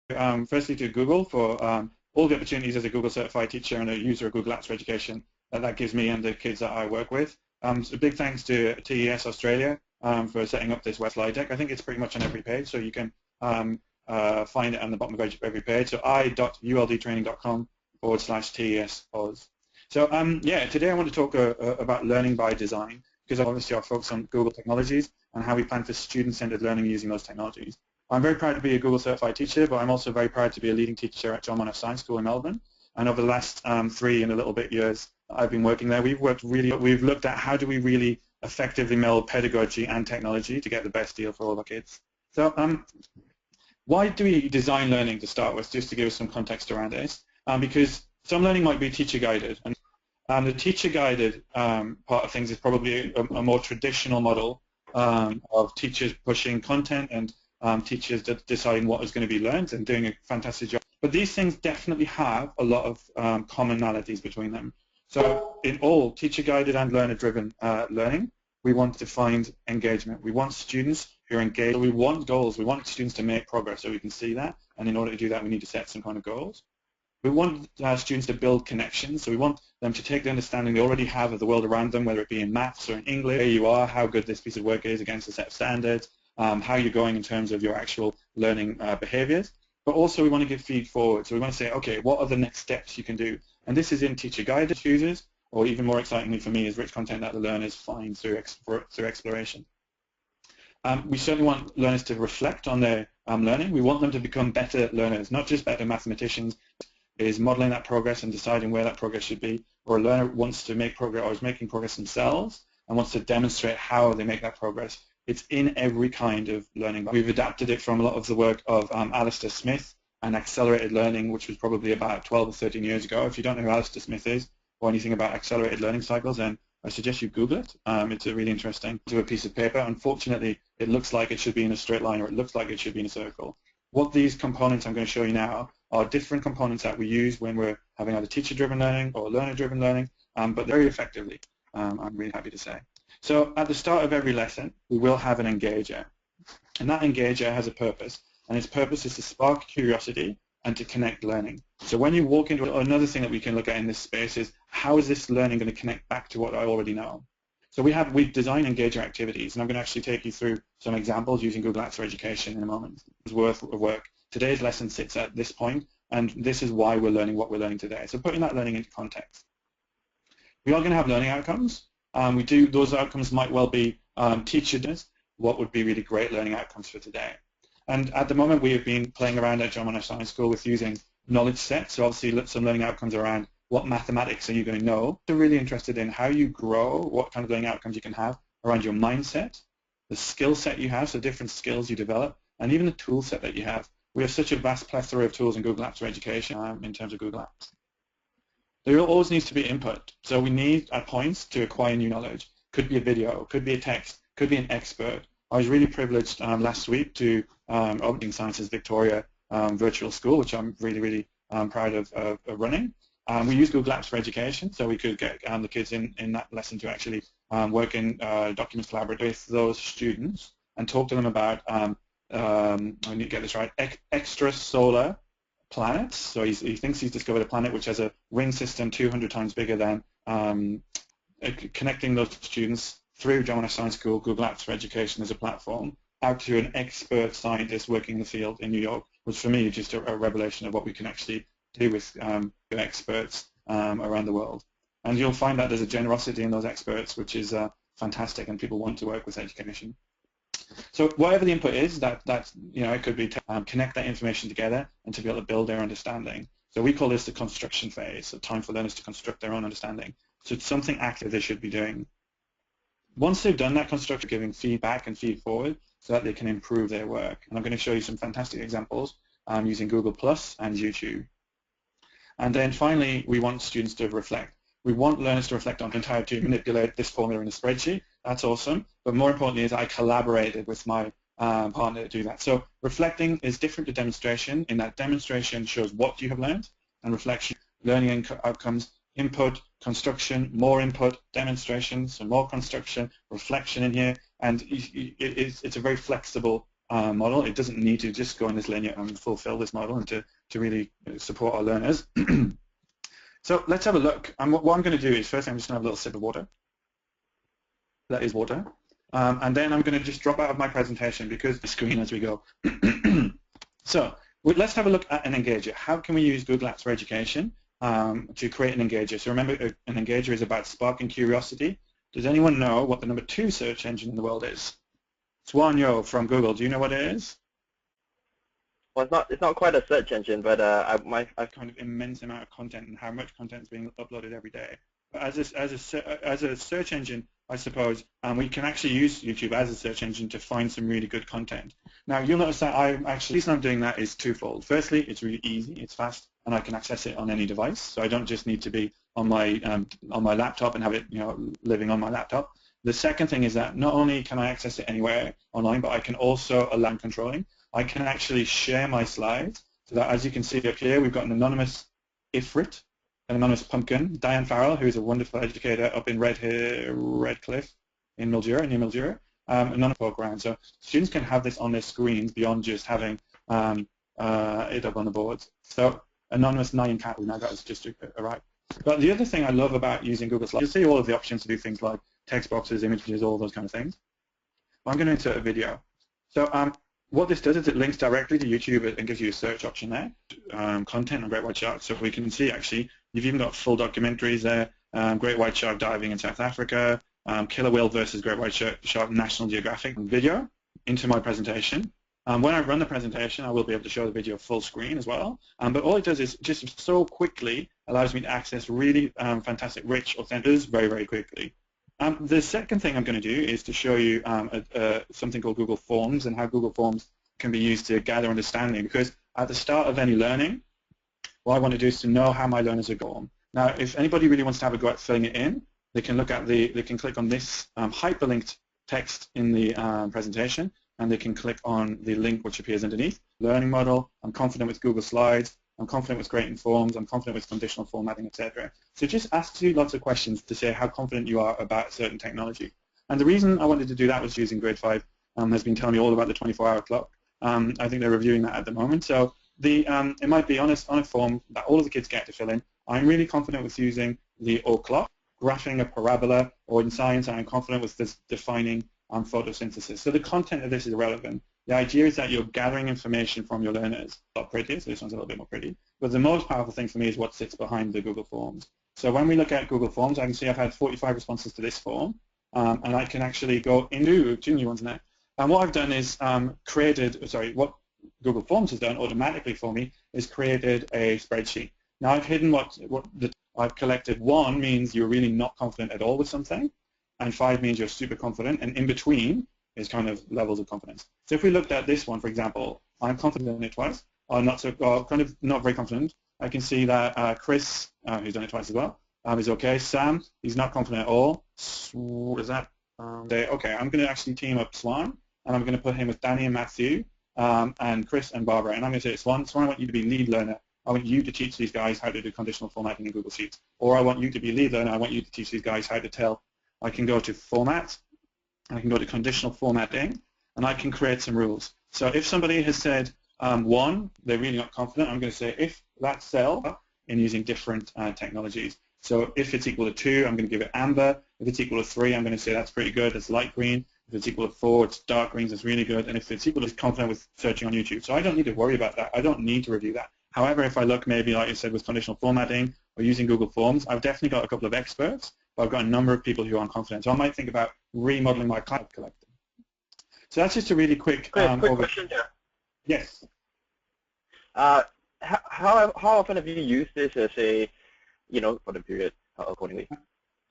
Firstly to Google for all the opportunities as a Google certified teacher and a user of Google Apps for Education that gives me and the kids that I work with. So big thanks to TES Australia for setting up this web slide deck. I think it's pretty much on every page, so you can find it on the bottom of every page. So i.uldtraining.com/TES Oz. So yeah, today I want to talk about learning by design, because obviously our focus on Google technologies and how we plan for student-centered learning using those technologies. I'm very proud to be a Google certified teacher, but I'm also very proud to be a leading teacher at Monash Science School in Melbourne. And over the last 3 and a little bit years I've been working there, we've looked at how do we really effectively meld pedagogy and technology to get the best deal for all of our kids. So why do we design learning to start with, just to give us some context around this? Because some learning might be teacher guided, and the teacher guided part of things is probably a more traditional model of teachers pushing content and teachers deciding what is going to be learned and doing a fantastic job. But these things definitely have a lot of commonalities between them. So in all teacher-guided and learner-driven learning, we want to find engagement. We want students who are engaged. We want goals. We want students to make progress so we can see that. And in order to do that, we need to set some kind of goals. We want students to build connections. So we want them to take the understanding they already have of the world around them, whether it be in maths or in English, where you are, how good this piece of work is against a set of standards, how you're going in terms of your actual learning behaviors. But also we want to give feed forward. So we want to say, okay, what are the next steps you can do? And this is in teacher guided chooses, or even more excitingly for me, is rich content that the learners find through exploration. We certainly want learners to reflect on their learning. We want them to become better learners, not just better mathematicians. Is modeling that progress and deciding where that progress should be, or a learner wants to make progress or is making progress themselves and wants to demonstrate how they make that progress. It's in every kind of learning. We've adapted it from a lot of the work of Alistair Smith and accelerated learning, which was probably about 12 or 13 years ago. If you don't know who Alistair Smith is or anything about accelerated learning cycles, then I suggest you Google it. It's a really interesting to a piece of paper. Unfortunately, it looks like it should be in a straight line, or it looks like it should be in a circle. What these components I'm going to show you now are different components that we use when we're having either teacher-driven learning or learner-driven learning, but very effectively, I'm really happy to say. So at the start of every lesson, we will have an engager, and that engager has a purpose, and its purpose is to spark curiosity and to connect learning. So when you walk into another thing that we can look at in this space is, how is this learning going to connect back to what I already know? So we've designed engager activities, and I'm going to actually take you through some examples using Google Apps for Education in a moment. It's worth of work. Today's lesson sits at this point, and this is why we're learning what we're learning today. So putting that learning into context. We are going to have learning outcomes. Those outcomes might well be teachers. What would be really great learning outcomes for today? And at the moment, we have been playing around at Monash Science School with using knowledge sets. So obviously some learning outcomes around what mathematics are you going to know. We're really interested in how you grow, what kind of learning outcomes you can have around your mindset, the skill set you have, so different skills you develop, and even the tool set that you have. We have such a vast plethora of tools in Google Apps for Education in terms of Google Apps. There always needs to be input. So we need at points to acquire new knowledge. Could be a video, could be a text, could be an expert. I was really privileged last week to Opening Sciences Victoria virtual school, which I'm really proud of running. We use Google Apps for Education, so we could get the kids in that lesson to actually work in documents collaboratively with those students and talk to them about, I need to get this right, extrasolar planets. So he thinks he's discovered a planet which has a ring system 200 times bigger than, connecting those students through Monash Science School, Google Apps for Education as a platform, out to an expert scientist working in the field in New York, was for me just a revelation of what we can actually do with experts around the world. And you'll find that there's a generosity in those experts, which is fantastic, and people want to work with education. So whatever the input is, it could be to connect that information together and to be able to build their understanding. So we call this the construction phase, so time for learners to construct their own understanding. So it's something active they should be doing. Once they've done that construction, giving feedback and feed forward so that they can improve their work. And I'm going to show you some fantastic examples using Google Plus and YouTube. And then finally, we want students to reflect. We want learners to reflect on how to manipulate this formula in a spreadsheet. That's awesome. But more importantly is I collaborated with my partner to do that. So reflecting is different to demonstration in that demonstration shows what you have learned, and reflection, learning outcomes, input, construction, more input, demonstration, some more construction, reflection in here, and it's a very flexible model. It doesn't need to just go in this linear and fulfill this model and to really support our learners. So let's have a look. And what I'm going to do is first I'm just going to have a little sip of water. That is water. And then I'm going to just drop out of my presentation because the screen as we go. So let's have a look at an engager. How can we use Google Apps for Education to create an engager? So remember, an engager is about sparking curiosity. Does anyone know what the number 2 search engine in the world is? Swan Yo from Google. Do you know what it is? Well, it's not quite a search engine, but I've kind of immense amount of content and how much content is being uploaded every day. But as a search engine, I suppose, we can actually use YouTube as a search engine to find some really good content. Now, you'll notice that the reason I'm doing that is twofold. Firstly, it's really easy, it's fast, and I can access it on any device. So I don't just need to be on my laptop and have it, living on my laptop. The second thing is that not only can I access it anywhere online, but I can also allow controlling. I can actually share my slides so that, as you can see up here, we've got an anonymous Ifrit, an anonymous pumpkin, Diane Farrell, who is a wonderful educator up in Redcliffe in Mildura, near Mildura, anonymous poke around. So students can have this on their screens beyond just having it up on the boards. So anonymous Nyan Cat, we now got us just right. But the other thing I love about using Google Slides, you see all of the options to do things like text boxes, images, all those kind of things. I'm going to insert a video. So what this does is it links directly to YouTube and gives you a search option there, content on great white shark. So we can see actually you've even got full documentaries there, great white shark diving in South Africa, killer whale versus great white shark, National Geographic video into my presentation. When I run the presentation, I will be able to show the video full screen as well. But all it does is just so quickly allows me to access really fantastic, rich, authentic, very, very quickly. The second thing I'm going to do is to show you something called Google Forms and how Google Forms can be used to gather understanding, because at the start of any learning, what I want to do is to know how my learners are going. Now, if anybody really wants to have a go at filling it in, they can look at they can click on this hyperlinked text in the presentation, and they can click on the link which appears underneath. Learning model, I'm confident with Google Slides, I'm confident with creating forms, I'm confident with conditional formatting, etc. So it just asks you lots of questions to say how confident you are about certain technology. And the reason I wanted to do that was using Grade 5 has been telling me all about the 24-hour clock. I think they're reviewing that at the moment. So it might be on a form that all of the kids get to fill in. I'm really confident with using the clock, graphing a parabola, or in science I'm confident with this defining photosynthesis. So the content of this is irrelevant. The idea is that you're gathering information from your learners. A lot prettier, so this one's a little bit more pretty. But the most powerful thing for me is what sits behind the Google Forms. So when we look at Google Forms, I can see I've had 45 responses to this form, and I can actually go into 2 new ones now. And what I've done is what Google Forms has done automatically for me is created a spreadsheet. Now I've hidden I've collected. 1 means you're really not confident at all with something, and 5 means you're super confident, and in between is kind of levels of confidence. So if we looked at this one, for example, I'm confident in it twice, or kind of not very confident. I can see that Chris, who's done it twice as well, is okay. Sam, he's not confident at all. Is that? Okay, I'm going to actually team up Swan, and I'm going to put him with Danny and Matthew, and Chris and Barbara, and I'm going to say, Swan, I want you to be lead learner. I want you to teach these guys how to do conditional formatting in Google Sheets. Or I want you to be lead learner. I want you to teach these guys how to tell. I can go to Format, I can go to Conditional Formatting, and I can create some rules. So if somebody has said 1, they're really not confident, I'm going to say if that cell in using different technologies. So if it's equal to 2, I'm going to give it amber. If it's equal to 3, I'm going to say that's pretty good, that's light green. If it's equal to 4, it's dark greens, that's really good. And if it's equal to confident with searching on YouTube. So I don't need to worry about that. I don't need to review that. However, if I look maybe, like I said, with conditional formatting or using Google Forms, I've definitely got a couple of experts, but I've got a number of people who aren't confident. So I might think about remodeling my cloud collector. So that's just a really quick quick question there. Yes. How often have you used this as a, for the period accordingly?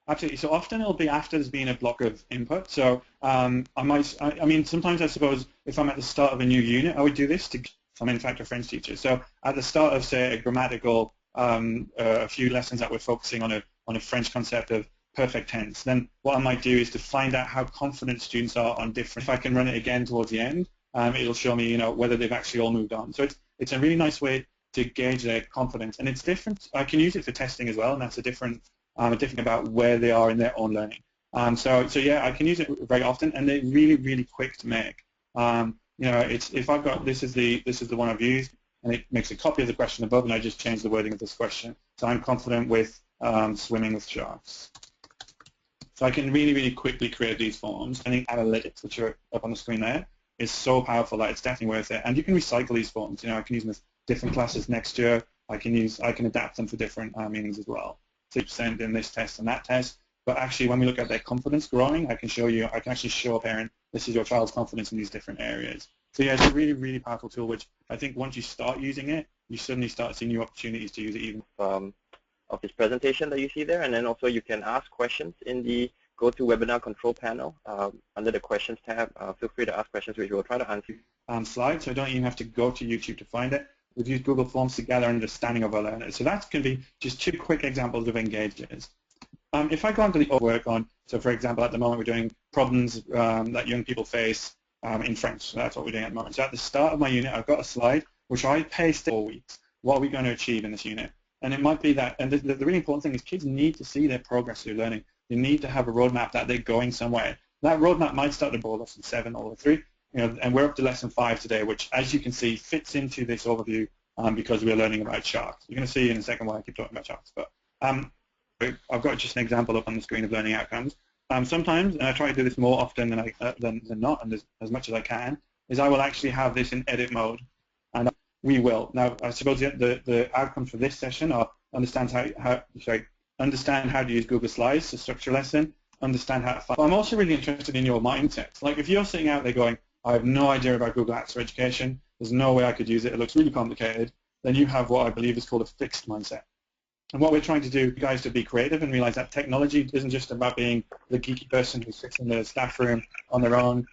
Absolutely. So often it'll be after there's been a block of input. So I mean, sometimes I suppose if I'm at the start of a new unit, I would do this I'm in fact a French teacher. So at the start of, say, a grammatical, a few lessons that we're focusing on a French concept of perfect tense, then what I might do is to find out how confident students are on different. If I can run it again towards the end, it'll show me, whether they've actually all moved on. So it's a really nice way to gauge their confidence, and it's different. I can use it for testing as well, and that's a different about where they are in their own learning. So yeah, I can use it very often, and they're really, really quick to make. You know, it's if I've got this is the one I've used, and it makes a copy of the question above, and I just change the wording of this question. So I'm confident with swimming with sharks. So I can really quickly create these forms. I think analytics, which are up on the screen there, is so powerful that it's definitely worth it. And you can recycle these forms. You know, I can use them with different classes next year. I can adapt them for different meanings as well. So you send in this test and that test. But actually, when we look at their confidence growing, I can actually show a parent, this is your child's confidence in these different areas. So yeah, it's a really powerful tool, which I think once you start using it, you suddenly start seeing new opportunities to use it even. Of this presentation that you see there, and then also you can ask questions in the GoToWebinar control panel under the questions tab. Feel free to ask questions which we'll try to answer. Slide, so I don't even have to go to YouTube to find it. We've used Google Forms to gather an understanding of our learners. So that can be just 2 quick examples of engages. If I go on to the work on, so for example, at the moment we're doing problems that young people face in French. So that's what we're doing at the moment. So at the start of my unit, I've got a slide which I pasted 4 weeks. What are we going to achieve in this unit? And it might be that, and the really important thing is kids need to see their progress through learning. They need to have a roadmap that they're going somewhere. That roadmap might start at lesson 7 or 3, you know, and we're up to lesson 5 today, which, as you can see, fits into this overview because we're learning about sharks. You're going to see in a second why I keep talking about sharks. But I've got just an example up on the screen of learning outcomes. Sometimes, and I try to do this more often than not, and as much as I can, is I will actually have this in edit mode. And we will. Now, I suppose the outcomes for this session are understand how to use Google Slides to structure a lesson, understand how to find. But I'm also really interested in your mindset. Like if you're sitting out there going, I have no idea about Google Apps for Education, there's no way I could use it, it looks really complicated, then you have what I believe is called a fixed mindset. And what we're trying to do, you guys, to be creative and realize that technology isn't just about being the geeky person who sits in the staff room on their own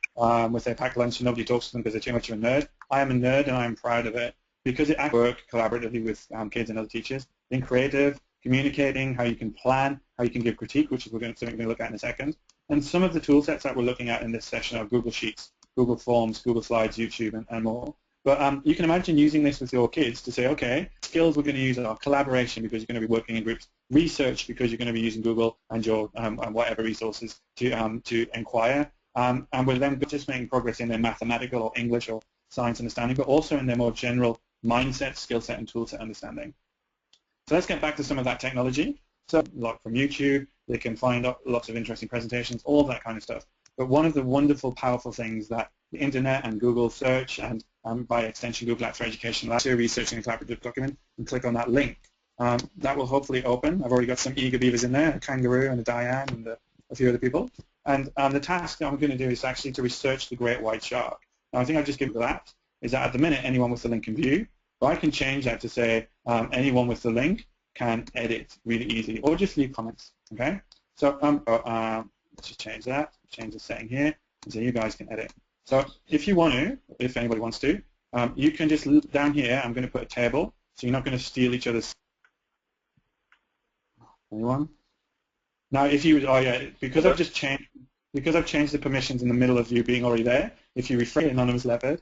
with their packed lunch and nobody talks to them because they're too much of a nerd. I am a nerd and I am proud of it because it actually works collaboratively with kids and other teachers, being creative, communicating, how you can plan, how you can give critique, which is something we're going to look at in a second. And some of the tool sets that we're looking at in this session are Google Sheets, Google Forms, Google Slides, YouTube, and more. But you can imagine using this with your kids to say, okay, skills we're going to use are collaboration because you're going to be working in groups, research because you're going to be using Google and your and whatever resources to inquire, and we're then just making progress in their mathematical or English or science understanding, but also in their more general mindset, skill set, and tool set understanding. So let's get back to some of that technology. So like from YouTube, they can find lots of interesting presentations, all of that kind of stuff. But one of the wonderful, powerful things that the internet and Google search and by extension Google Apps for Education allows you to research in a collaborative document and click on that link. That will hopefully open. I've already got some eager beavers in there, a kangaroo and a Diane and a few other people. And the task that I'm going to do is actually to research the great white shark. Now I think I've just given that, is that at the minute anyone with the link can view, but I can change that to say anyone with the link can edit really easily or just leave comments, okay? So let's just change that, change the setting here, and so you guys can edit. So if you want to, if anybody wants to, you can just look down here. I'm going to put a table, so you're not going to steal each other's. Anyone? Now, if you, oh yeah, because I've changed the permissions in the middle of you being already there. If you refresh anonymous leopard,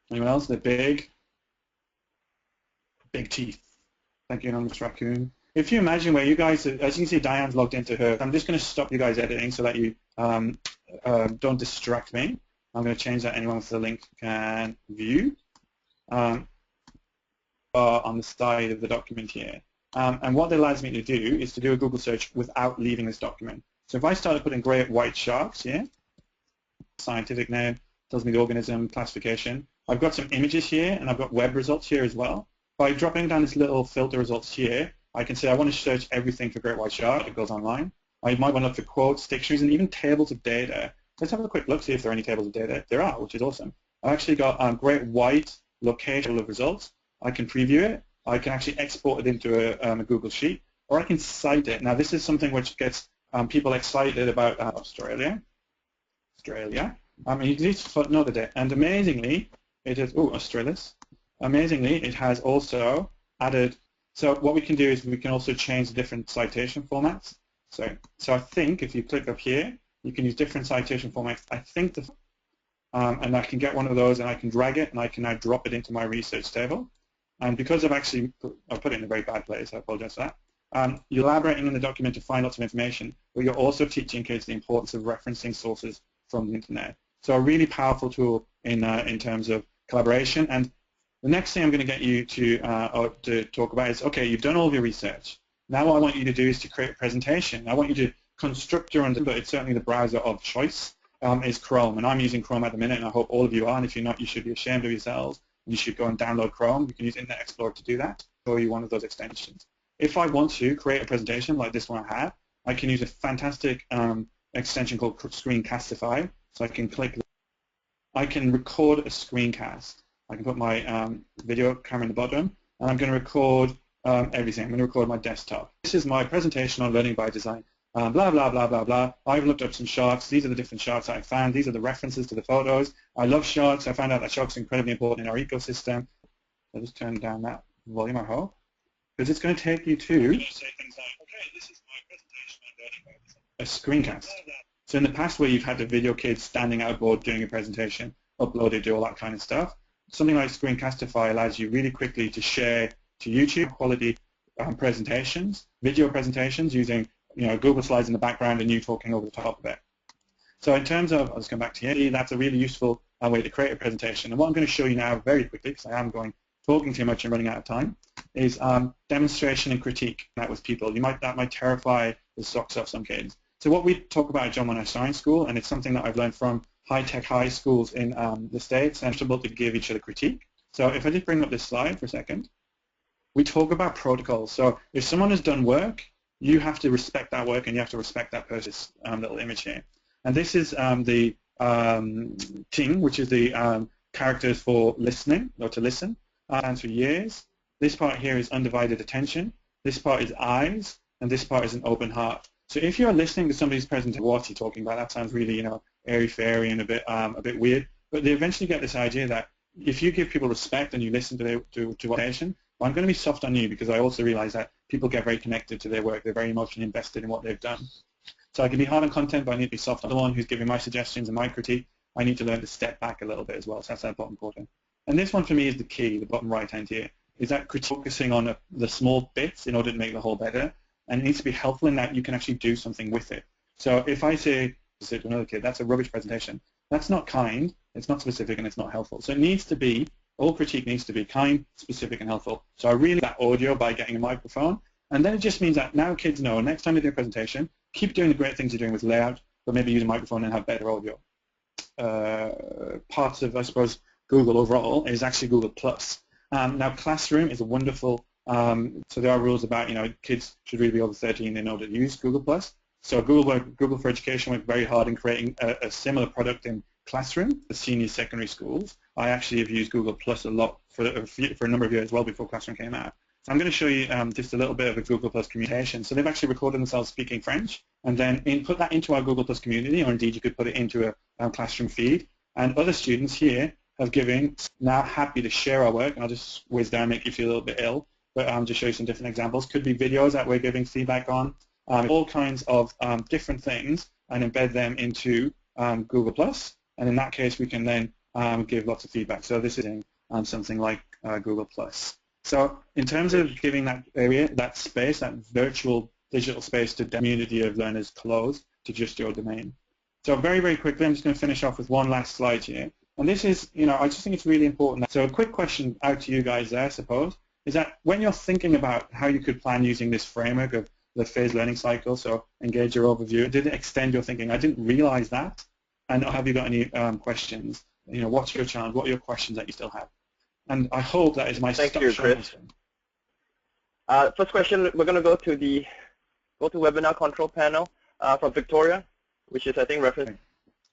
anyone else? They're big teeth. Thank you, anonymous raccoon. If you imagine where you guys, as you can see, Diane's logged into her. I'm just going to stop you guys editing so that you don't distract me. I'm going to change that anyone with the link can view on the side of the document here. And what it allows me to do is to do a Google search without leaving this document. So if I started putting great white sharks here, scientific name, tells me the organism, classification. I've got some images here, and I've got web results here as well. By dropping down this little filter results here, I can say I want to search everything for great white shark. It goes online. I might want to look for quotes, dictionaries, and even tables of data. Let's have a quick look, see if there are any tables of data. There are, which is awesome. I've actually got great white location of results. I can preview it. I can actually export it into a Google Sheet, or I can cite it. Now, this is something which gets people excited about Australia. And you can see footnoted it. And amazingly, it is, Australis. Amazingly, it has also added, so what we can do is we can also change the different citation formats. So I think if you click up here, you can use different citation formats. I think, and I can get one of those and I can drag it and I can now drop it into my research table. And because I've put it in a very bad place, I apologize for that. You're elaborating in the document to find lots of information, but you're also teaching kids the importance of referencing sources from the internet. So a really powerful tool in terms of collaboration. And the next thing I'm going to get you to talk about is, okay, you've done all of your research. Now what I want you to do is to create a presentation. I want you to construct your own, but it's certainly the browser of choice is Chrome, and I'm using Chrome at the minute, and I hope all of you are, and if you're not, you should be ashamed of yourselves. You should go and download Chrome. You can use Internet Explorer to do that, show you one of those extensions. If I want to create a presentation like this one I have, I can use a fantastic extension called Screencastify. So I can click, I can record a screencast. I can put my video camera in the bottom, and I'm going to record everything. I'm going to record my desktop. This is my presentation on learning by design. Blah, blah, blah, blah, blah. I've looked up some sharks. These are the different sharks that I found. These are the references to the photos. I love sharks. I found out that sharks are incredibly important in our ecosystem. I'll just turn down that volume, I hope, because it's going to take you to say things like, okay, this is my presentation on learning by design. A screencast. So in the past where you've had the video kids standing out board doing a presentation, uploaded, do all that kind of stuff, something like Screencastify allows you really quickly to share to YouTube quality presentations, video presentations using Google Slides in the background and you talking over the top of it. So in terms of, I'll just come back to here, that's a really useful way to create a presentation. And what I'm going to show you now very quickly, because I am talking too much and running out of time, is demonstration and critique that with people. That might terrify the socks off some kids. So what we talk about at John Monash Science School, and it's something that I've learned from high-tech high schools in the States, and it's able to give each other critique. So if I just bring up this slide for a second, we talk about protocols. So if someone has done work, you have to respect that work and you have to respect that person's little image here. And this is the ting, which is the characters for listening, or to listen, stands for years. This part here is undivided attention. This part is eyes, and this part is an open heart. So if you're listening to somebody's presentation, what's he talking about? That sounds really, airy-fairy and a bit weird. But they eventually get this idea that if you give people respect and you listen to their presentation, well, I'm going to be soft on you because I also realize that people get very connected to their work. They're very emotionally invested in what they've done. So I can be hard on content, but I need to be soft on the one who's giving my suggestions and my critique. I need to learn to step back a little bit as well. So that's that bottom quarter. And this one for me is the key, the bottom right hand here, is that focusing on the small bits in order to make the whole better. And it needs to be helpful in that you can actually do something with it. So if I say to another kid, that's a rubbish presentation, that's not kind, it's not specific, and it's not helpful. So it needs to be, all critique needs to be kind, specific, and helpful. So I really like that audio by getting a microphone. And then it just means that now kids know next time they do a presentation, keep doing the great things you're doing with layout, but maybe use a microphone and have better audio. Parts of, I suppose, Google overall is actually Google+. Now, Classroom is a wonderful, so there are rules about, kids should really be over 13 in order to use Google+. So Google for Education went very hard in creating a similar product in Classroom for senior secondary schools. I actually have used Google+ a lot for a number of years, well before Classroom came out. So I'm going to show you just a little bit of a Google+ communication. So they've actually recorded themselves speaking French, and then put that into our Google+ community, or indeed you could put it into a Classroom feed. And other students here have given, now happy to share our work. And I'll just whiz down, make you feel a little bit ill, but just show you some different examples. Could be videos that we're giving feedback on, all kinds of different things, and embed them into Google+. And in that case, we can then give lots of feedback. So this is in something like Google+. So in terms of giving that area, that space, that virtual digital space to the community of learners close to just your domain. So very, very quickly, I'm just going to finish off with one last slide here. And this is, I just think it's really important. So a quick question out to you guys there, I suppose, is that when you're thinking about how you could plan using this framework of the phased learning cycle, so engage your overview, did it extend your thinking? I didn't realize that. And have you got any questions? What's your challenge? What are your questions that you still have? And I hope that is my Thank you, Chris. First question, we're going to go to the webinar control panel from Victoria, which is, I think, reference.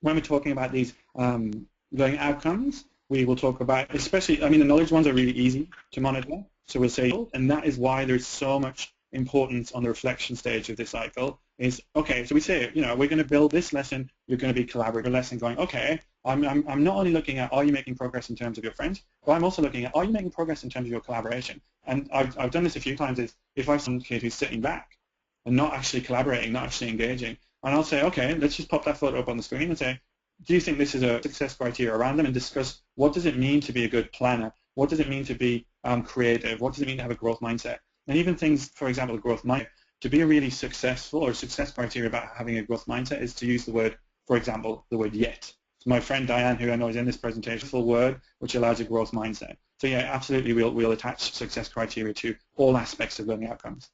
When we're talking about these learning outcomes, we will talk about, especially, the knowledge ones are really easy to monitor. So we'll say, and that is why there's so much importance on the reflection stage of this cycle is, okay, so we say, we're going to build this lesson, you're going to be collaborative lesson going, okay, I'm not only looking at are you making progress in terms of your French, but I'm also looking at are you making progress in terms of your collaboration. And I've done this a few times, is if I have some kid who's sitting back and not actually collaborating, not actually engaging, and I'll say, okay, let's just pop that photo up on the screen and say, do you think this is a success criteria around them, and discuss what does it mean to be a good planner? What does it mean to be creative? What does it mean to have a growth mindset? And even things, for example, a growth mindset, to be a really successful or success criteria about having a growth mindset is to use the word, for example, the word yet. So my friend Diane, who I know is in this presentation, full word, which allows a growth mindset. So yeah, absolutely, we'll attach success criteria to all aspects of learning outcomes.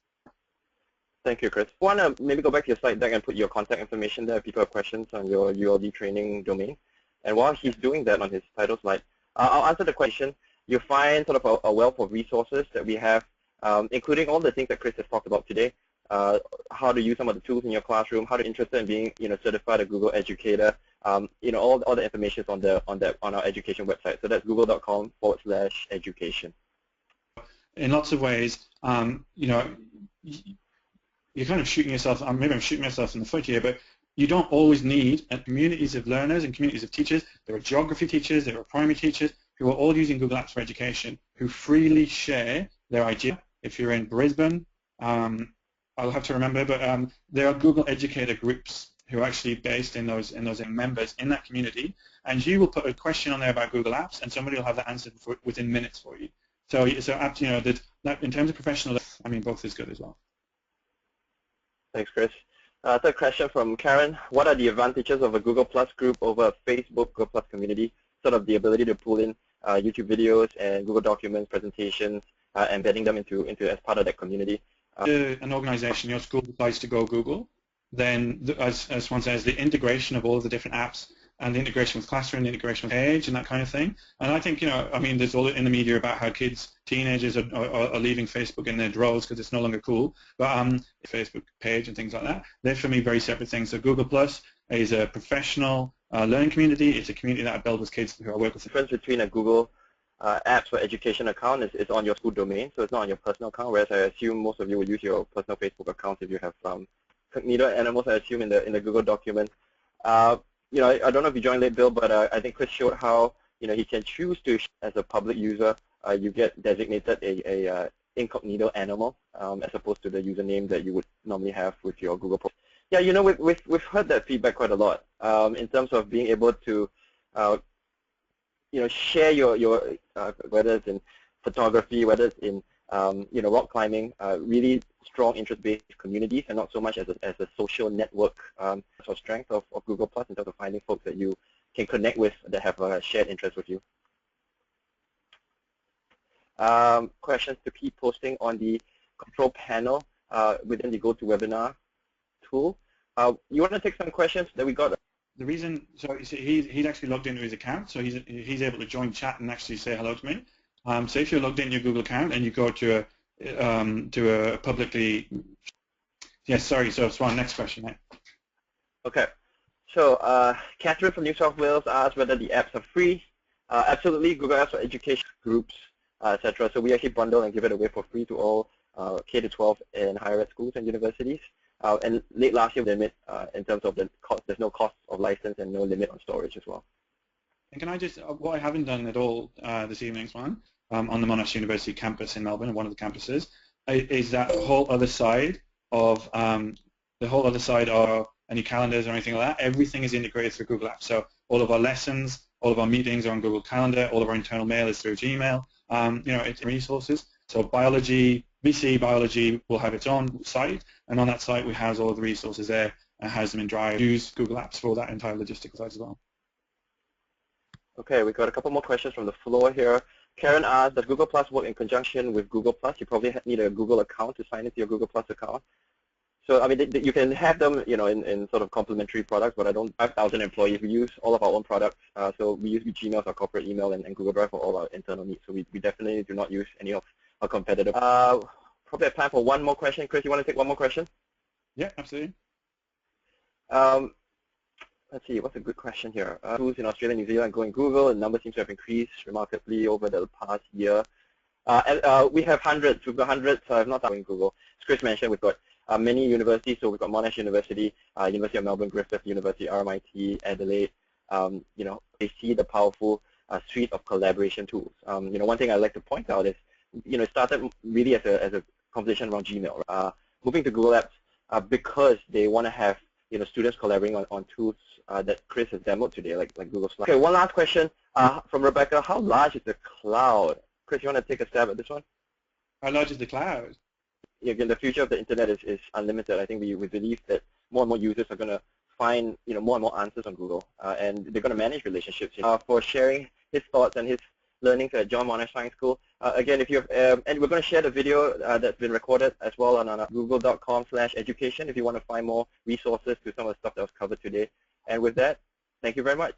Thank you, Chris. I want to maybe go back to your slide deck and put your contact information there if people have questions on your ULD training domain. And while he's doing that on his title slide, I'll answer the question. You'll find sort of a wealth of resources that we have, including all the things that Chris has talked about today. How to use some of the tools in your classroom, how to interested in being certified a Google educator. All the information is on our education website. So that's google.com/education. In lots of ways, you're kind of shooting yourself, maybe I'm shooting myself in the foot here, but you don't always need communities of learners and communities of teachers. There are geography teachers, there are primary teachers who are all using Google Apps for Education, who freely share their idea. If you're in Brisbane, I'll have to remember, but there are Google educator groups who are actually based in those members in that community, and you will put a question on there about Google Apps, and somebody will have that answered within minutes for you. So that in terms of professional, I mean, both is good as well. Thanks, Chris. Third question from Karen. What are the advantages of a Google Plus group over a Facebook Google Plus community? Sort of the ability to pull in YouTube videos and Google Documents, presentations, embedding them into as part of that community. An organization, your school decides to go Google, then as one says, the integration of all of the different apps and the integration with Classroom, the integration with Page and that kind of thing. And I think, I mean, there's all in the media about how teenagers are leaving Facebook in their droves because it's no longer cool. But Facebook Page and things like that, they're for me very separate things. So Google Plus is a professional learning community. It's a community that I build with kids who I work with. The difference between a Google Apps for Education account is on your school domain, so it's not on your personal account, whereas I assume most of you will use your personal Facebook account if you have cognito animals, I assume, in the Google document. I don't know if you joined late, Bill, but I think Chris showed how he can choose to, as a public user, you get designated a incognito animal as opposed to the username that you would normally have with your Google profile. Yeah, we've heard that feedback quite a lot in terms of being able to share your whether it's in photography, whether it's in rock climbing, really strong interest-based communities, and not so much as a social network of strength of Google Plus in terms of finding folks that you can connect with that have a shared interest with you. Questions to keep posting on the control panel within the GoToWebinar tool. You want to take some questions that we got? The reason, so he's actually logged into his account, so he's able to join chat and actually say hello to me. So if you're logged in your Google account and you go to a publicly, yes, sorry, so Swan, next question. Mate. Okay, so Catherine from New South Wales asked whether the apps are free. Absolutely, Google Apps for Education groups, etc. So we actually bundle and give it away for free to all K-12 and higher ed schools and universities. And late last year, limit in terms of the cost, there's no cost of license and no limit on storage as well. And can I just, what I haven't done at all this evening, Swan, on the Monash University campus in Melbourne, one of the campuses, is that whole other side of any calendars or anything like that. Everything is integrated through Google Apps. So all of our lessons, all of our meetings are on Google Calendar, all of our internal mail is through Gmail. It's resources. So BC Biology will have its own site, and on that site we house all of the resources there and house them in Drive. Use Google Apps for that entire logistical side as well. Okay, we've got a couple more questions from the floor here. Karen asked, does Google Plus work in conjunction with Google Plus? You probably need a Google account to sign into your Google Plus account. So, I mean, you can have them, in sort of complementary products, but 5,000 employees. We use all of our own products. So we use Gmail as our corporate email and Google Drive for all our internal needs. So we definitely do not use any of our competitors. Probably have time for one more question. Chris, you want to take one more question? Yeah, absolutely. Let's see, what's a good question here? Schools in Australia and New Zealand going Google, and numbers seem to have increased remarkably over the past year. We have hundreds. We've got hundreds. I've not done Google. As Chris mentioned, we've got many universities. So we've got Monash University, University of Melbourne, Griffith University, RMIT, Adelaide. They see the powerful suite of collaboration tools. One thing I'd like to point out is, it started really as a conversation around Gmail. Moving to Google Apps because they want to have students collaborating on tools that Chris has demoed today, like Google Slides. Okay, one last question from Rebecca. How large is the cloud? Chris, you want to take a stab at this one? How large is the cloud? Again, the future of the internet is unlimited. I think we believe that more and more users are going to find more and more answers on Google, and they're going to manage relationships. For sharing his thoughts and his learnings at John Monash Science School. Again, if you have, and we're going to share the video that's been recorded as well on google.com/education if you want to find more resources to some of the stuff that was covered today. And with that, thank you very much.